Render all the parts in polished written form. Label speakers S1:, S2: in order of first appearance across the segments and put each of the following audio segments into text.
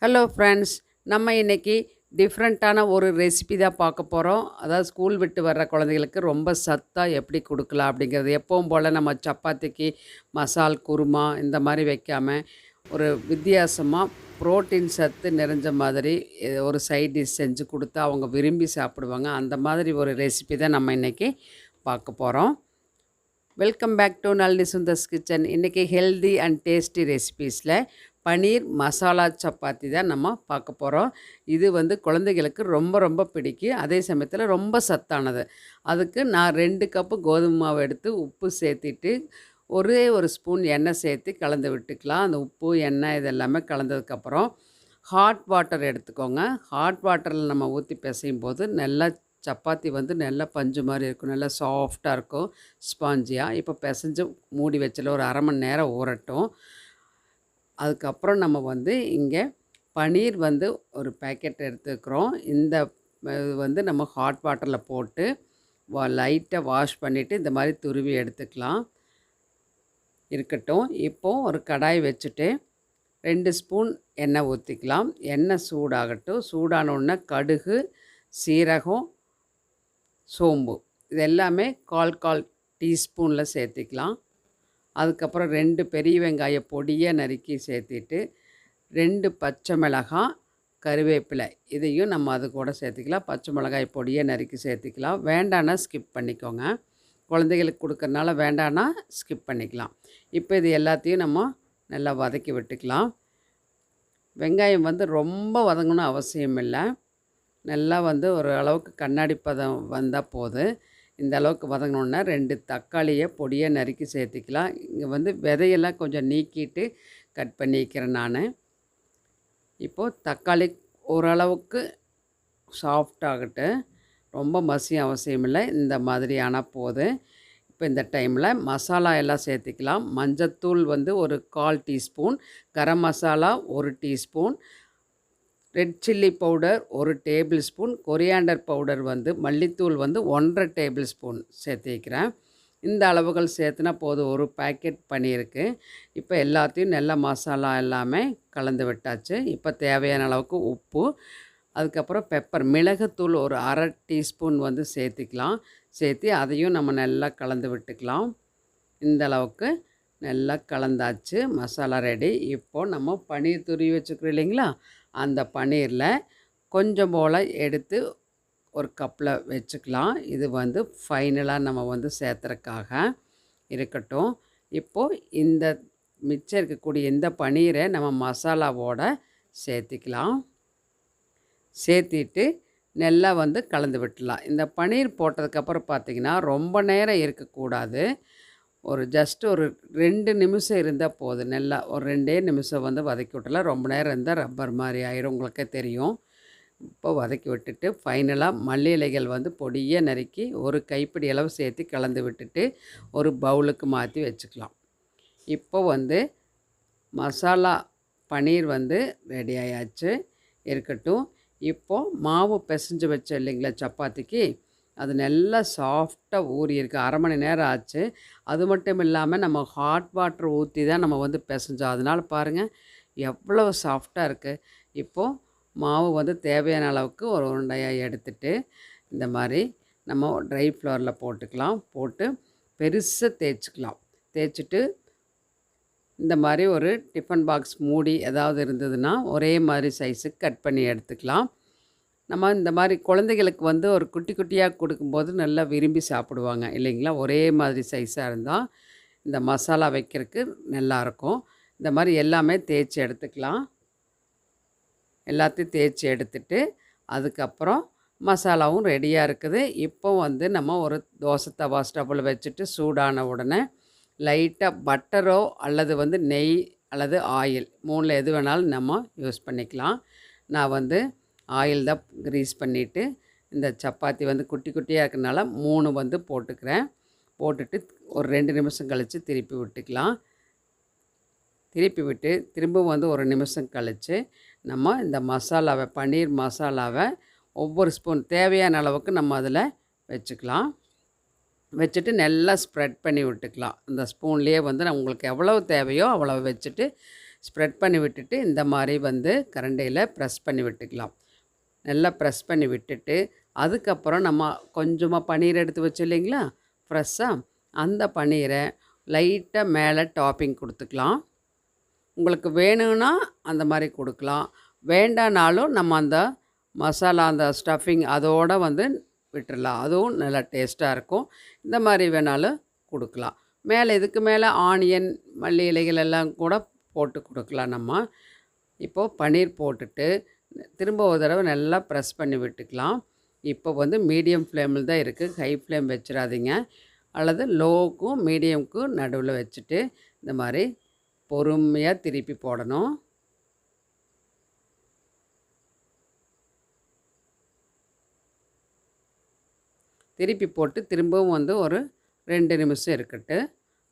S1: Hello friends, நம்ம இன்னைக்கு டிஃப்ரெண்ட்டான ஒரு ரெசிபி தான் பார்க்க போகிறோம். அதாவது ஸ்கூல் விட்டு வர்ற குழந்தைகளுக்கு ரொம்ப சத்தா எப்படி கொடுக்கலாம் அப்படிங்கிறது. எப்பவும் போல் நம்ம சப்பாத்திக்கு மசால் குருமா இந்த மாதிரி வைக்காம ஒரு வித்தியாசமாக புரோட்டீன் சத்து நிறைஞ்ச மாதிரி ஒரு சைட் டிஷ் செஞ்சு கொடுத்தா அவங்க விரும்பி சாப்பிடுவாங்க. அந்த மாதிரி ஒரு ரெசிபி தான் நம்ம இன்றைக்கி பார்க்க போகிறோம். Welcome back to Nalini Sundar's kitchen. இன்றைக்கி ஹெல்தி அண்ட் டேஸ்டி ரெசிபீஸில் பன்னீர் மசாலா சப்பாத்தி தான் நம்ம பார்க்க போகிறோம். இது வந்து குழந்தைகளுக்கு ரொம்ப ரொம்ப பிடிக்கும். அதே சமயத்தில் ரொம்ப சத்தானது. அதுக்கு நான் 2 கப்பு கோதுமை மாவு எடுத்து உப்பு சேர்த்திட்டு ஒரே ஒரு ஸ்பூன் எண்ணெய் சேர்த்து கலந்து விட்டுக்கலாம். அந்த உப்பு எண்ணெய் இதெல்லாமே கலந்ததுக்கப்புறம் ஹாட் வாட்டர் எடுத்துக்கோங்க. ஹாட் வாட்டரில் நம்ம ஊற்றி பிசையும் போது நல்லா சப்பாத்தி வந்து நல்லா பஞ்சு மாதிரி இருக்கும். நல்லா சாஃப்டாக இருக்கும், ஸ்பாஞ்சியாக. இப்போ பிசைஞ்சு மூடி வச்சல ஒரு அரை மணி நேரம் ஊறட்டும். அதுக்கப்புறம் நம்ம வந்து இங்கே பன்னீர் வந்து ஒரு பேக்கெட் எடுத்துக்கிறோம். இந்த வந்து நம்ம ஹாட் வாட்டரில் போட்டு லைட்டாக வாஷ் பண்ணிவிட்டு இந்த மாதிரி துருவி எடுத்துக்கலாம். இருக்கட்டும். இப்போது ஒரு கடாய் வச்சுட்டு 2 ஸ்பூன் எண்ணெய் ஊற்றிக்கலாம். எண்ணெய் சூடாகட்டும். சூடானோடனே கடுகு, சீரகம், சோம்பு இது எல்லாமே கால் டீஸ்பூனில் சேர்த்திக்கலாம். அதுக்கப்புறம் 2 பெரிய வெங்காயம் பொடியாக நறுக்கி சேர்த்திட்டு 2 பச்சை மிளகாய், கருவேப்பிலை இதையும் நம்ம அது கூட சேர்த்திக்கலாம். பச்சை மிளகாய் பொடியாக நறுக்கி சேர்த்திக்கலாம். வேண்டான்னா ஸ்கிப் பண்ணிக்கோங்க. குழந்தைகளுக்கு கொடுக்கறனால வேண்டான்னா ஸ்கிப் பண்ணிக்கலாம். இப்போ இது எல்லாத்தையும் நம்ம நல்லா வதக்கி விட்டுக்கலாம். வெங்காயம் வந்து ரொம்ப வதங்கணும் அவசியம் இல்லை. நல்லா வந்து ஒரு அளவுக்கு கண்ணாடி பதம் வந்தால் போதும். இந்த அளவுக்கு வதங்கினோன்னா 2 தக்காளியை பொடியாக நறுக்கி சேர்த்திக்கலாம். இங்கே வந்து விதையெல்லாம் கொஞ்சம் நீக்கிட்டு கட் பண்ணிக்கிறேன் நான். இப்போது தக்காளி ஓரளவுக்கு சாஃப்டாகட்டு, ரொம்ப மசியும் அவசியம் இல்லை. இந்த மாதிரி ஆனால் போதும். இப்போ இந்த டைமில் மசாலா எல்லாம் சேர்த்திக்கலாம். மஞ்சத்தூள் வந்து ஒரு 1/4 teaspoon, garam masala 1 teaspoon, red chilli powder 1 tablespoon, coriander powder வந்து மல்லித்தூள் வந்து 1/2 டேபிள் ஸ்பூன் சேர்த்திக்கிறேன். இந்த அளவுகள் சேர்த்துனா போதும். ஒரு பேக்கெட் பன்னீருக்கு. இப்போ எல்லாத்தையும் நல்லா மசாலா எல்லாமே கலந்து விட்டாச்சு. இப்போ தேவையான அளவுக்கு உப்பு, அதுக்கப்புறம் பெப்பர் மிளகுத்தூள் ஒரு 1/2 டீஸ்பூன் வந்து சேர்த்திக்கலாம். சேர்த்து அதையும் நம்ம நல்லா கலந்து விட்டுக்கலாம். இந்த அளவுக்கு நல்லா கலந்தாச்சு. மசாலா ரெடி. இப்போது நம்ம பன்னீர் துருவி வச்சுக்கிறோம் இல்லைங்களா, அந்த பன்னீரில் கொஞ்சம் போல் எடுத்து ஒரு கப்பில் வச்சுக்கலாம். இது வந்து ஃபைனலாக நம்ம வந்து சேர்த்துறக்காக இருக்கட்டும். இப்போது இந்த மிச்சம் இருக்கக்கூடிய இந்த பன்னீரை நம்ம மசாலாவோட சேர்த்திக்கலாம். சேர்த்திட்டு நல்லா வந்து கலந்து விட்டுலாம். இந்த பன்னீர் போட்டதுக்கப்புறம் பார்த்திங்கன்னா ரொம்ப நேரம் இருக்கக்கூடாது. ஜஸ்ட் ஒரு 2 நிமிஷம் இருந்தால் போதும். நல்லா ஒரு 2 நிமிஷம் வந்து வதக்கி விட்டுலாம். ரொம்ப நேரம் இருந்தால் ரப்பர் மாதிரி ஆயிரும், உங்களுக்கே தெரியும். இப்போ வதக்கி விட்டுட்டு ஃபைனலாக மல்லி இலைகள் வந்து பொடியாக நறுக்கி ஒரு கைப்பிடி அளவு சேர்த்து கலந்து விட்டுட்டு ஒரு பவுலுக்கு மாற்றி வச்சுக்கலாம். இப்போ வந்து மசாலா பன்னீர் வந்து ரெடி ஆயாச்சு. இருக்கட்டும். இப்போது மாவு பிசைஞ்சு வச்சோம் இல்லைங்களா சப்பாத்திக்கு, அது நல்லா சாஃப்டாக ஊறியிருக்கு. அரை மணி நேரம் ஆச்சு. அது மட்டும் இல்லாமல் நம்ம ஹாட் வாட்டர் ஊற்றி தான் நம்ம வந்து பிசைஞ்சோம். அதனால் பாருங்கள் எவ்வளோ சாஃப்டாக இருக்குது. இப்போது மாவு வந்து தேவையான அளவுக்கு ஒரு உருண்டையாக எடுத்துட்டு இந்த மாதிரி நம்ம ட்ரை ஃப்ளவரில் போட்டுக்கலாம். போட்டு பெருசாக தேய்ச்சிக்கலாம். தேய்ச்சிட்டு இந்த மாதிரி ஒரு டிஃபன் பாக்ஸ் மூடி ஏதாவது இருந்ததுன்னா ஒரே மாதிரி சைஸுக்கு கட் பண்ணி எடுத்துக்கலாம். நம்ம இந்த மாதிரி குழந்தைகளுக்கு வந்து ஒரு குட்டி குட்டியாக கொடுக்கும்போது நல்லா விரும்பி சாப்பிடுவாங்க இல்லைங்களா. ஒரே மாதிரி சைஸாக இருந்தால் இந்த மசாலா வைக்கிறதுக்கு நல்லாயிருக்கும். இந்த மாதிரி எல்லாமே தேய்ச்சி எடுத்துக்கலாம். எல்லாத்தையும் தேய்ச்சி எடுத்துட்டு அதுக்கப்புறம் மசாலாவும் ரெடியாக இருக்குது. இப்போ வந்து நம்ம ஒரு தோசை தவா ஸ்டவ்வில் வச்சுட்டு சூடான உடனே லைட்டாக பட்டரோ அல்லது வந்து நெய் அல்லது ஆயில் 3ல் எது வேணாலும் நம்ம யூஸ் பண்ணிக்கலாம். நான் வந்து ஆயில் தான் க்ரீஸ் பண்ணிவிட்டு இந்த சப்பாத்தி வந்து குட்டி குட்டியாக இருக்கிறனால 3 வந்து போட்டுக்கிறேன். போட்டுட்டு ஒரு 2 நிமிஷம் கழித்து திருப்பி விட்டுக்கலாம். திருப்பி விட்டு திரும்பவும் வந்து ஒரு நிமிஷம் கழித்து நம்ம இந்த மசாலாவை பன்னீர் மசாலாவை ஒவ்வொரு ஸ்பூன் தேவையான அளவுக்கு நம்ம அதில் வச்சுக்கலாம். வச்சுட்டு நல்லா ஸ்ப்ரெட் பண்ணி விட்டுக்கலாம். இந்த ஸ்பூன்லேயே வந்து உங்களுக்கு எவ்வளவு தேவையோ அவ்வளோ வச்சுட்டு ஸ்ப்ரெட் பண்ணி விட்டுட்டு இந்த மாதிரி வந்து கரண்டியில் ப்ரெஸ் பண்ணி விட்டுக்கலாம். நல்லா ப்ரெஸ் பண்ணி விட்டுட்டு அதுக்கப்புறம் நம்ம கொஞ்சமாக பன்னீர் எடுத்து வச்சு இல்லைங்களா ஃப்ரெஷ்ஷாக, அந்த பன்னீரை லைட்டாக மேலே டாப்பிங் கொடுத்துக்கலாம். உங்களுக்கு வேணும்னா அந்த மாதிரி கொடுக்கலாம், வேண்டானாலும் நம்ம அந்த மசாலா அந்த ஸ்டஃபிங் அதோடு வந்து விட்டுடலாம். அதுவும் நல்லா டேஸ்ட்டாக இருக்கும். இந்த மாதிரி வேணாலும் கொடுக்கலாம். மேலே இதுக்கு மேலே ஆனியன் மல்லி இலைகள் எல்லாம் கூட போட்டு கொடுக்கலாம். நம்ம இப்போது பன்னீர் போட்டுட்டு திரும்ப ஒரு தடவை நல்லா ப்ரெஸ் பண்ணி விட்டுக்கலாம். இப்போ வந்து மீடியம் ஃப்ளேமில் தான் இருக்குது, ஹை ஃப்ளேம் வச்சிடாதீங்க. அல்லது லோவுக்கும் மீடியமுக்கும் நடுவில் வச்சுட்டு இந்த மாதிரி பொறுமையாக திருப்பி போடணும். திருப்பி போட்டு திரும்பவும் வந்து ஒரு 2 நிமிஷம் இருக்கட்டு.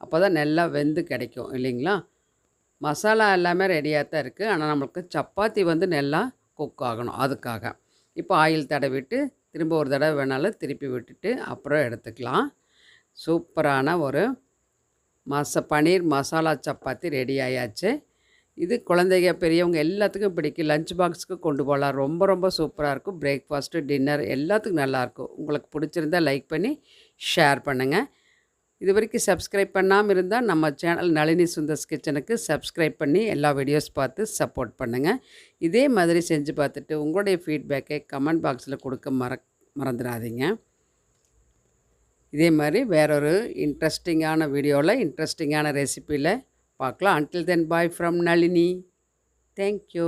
S1: அப்போ தான் நல்லா வெந்து கிடைக்கும் இல்லைங்களா. மசாலா எல்லாமே ரெடியாக தான் இருக்குது. ஆனால் நம்மளுக்கு சப்பாத்தி வந்து நல்லா குக் ஆகணும், அதுக்காக. இப்போ ஆயில் தடவிட்டு திரும்ப ஒரு தடவை வேணாலும் திருப்பி விட்டுட்டு அப்புறம் எடுத்துக்கலாம். சூப்பரான ஒரு பன்னீர் மசாலா சப்பாத்தி ரெடி ஆயாச்சு. இது குழந்தைங்க பெரியவங்க எல்லாத்துக்கும் பிடிக்கும். லஞ்ச் பாக்ஸுக்கு கொண்டு போகலாம். ரொம்ப ரொம்ப சூப்பராக இருக்கும். பிரேக்ஃபாஸ்ட்டு டின்னர் எல்லாத்துக்கும் நல்லாயிருக்கும். உங்களுக்கு பிடிச்சிருந்தால் லைக் பண்ணி ஷேர் பண்ணுங்கள். இது வரைக்கும் சப்ஸ்கிரைப் பண்ணாமல் இருந்தால் நம்ம சேனல் நளினி சுந்தர்ஸ் கிச்சனுக்கு சப்ஸ்கிரைப் பண்ணி எல்லா வீடியோஸ் பார்த்து சப்போர்ட் பண்ணுங்கள். இதே மாதிரி செஞ்சு பார்த்துட்டு உங்களுடைய ஃபீட்பேக்கை கமெண்ட் பாக்ஸில் கொடுக்க மறந்துடாதீங்க. இதே மாதிரி வேறொரு இன்ட்ரெஸ்டிங்கான வீடியோவில் இன்ட்ரெஸ்டிங்கான ரெசிப்பியில் பார்க்கலாம். Until then, bye from Nalini. Thank you.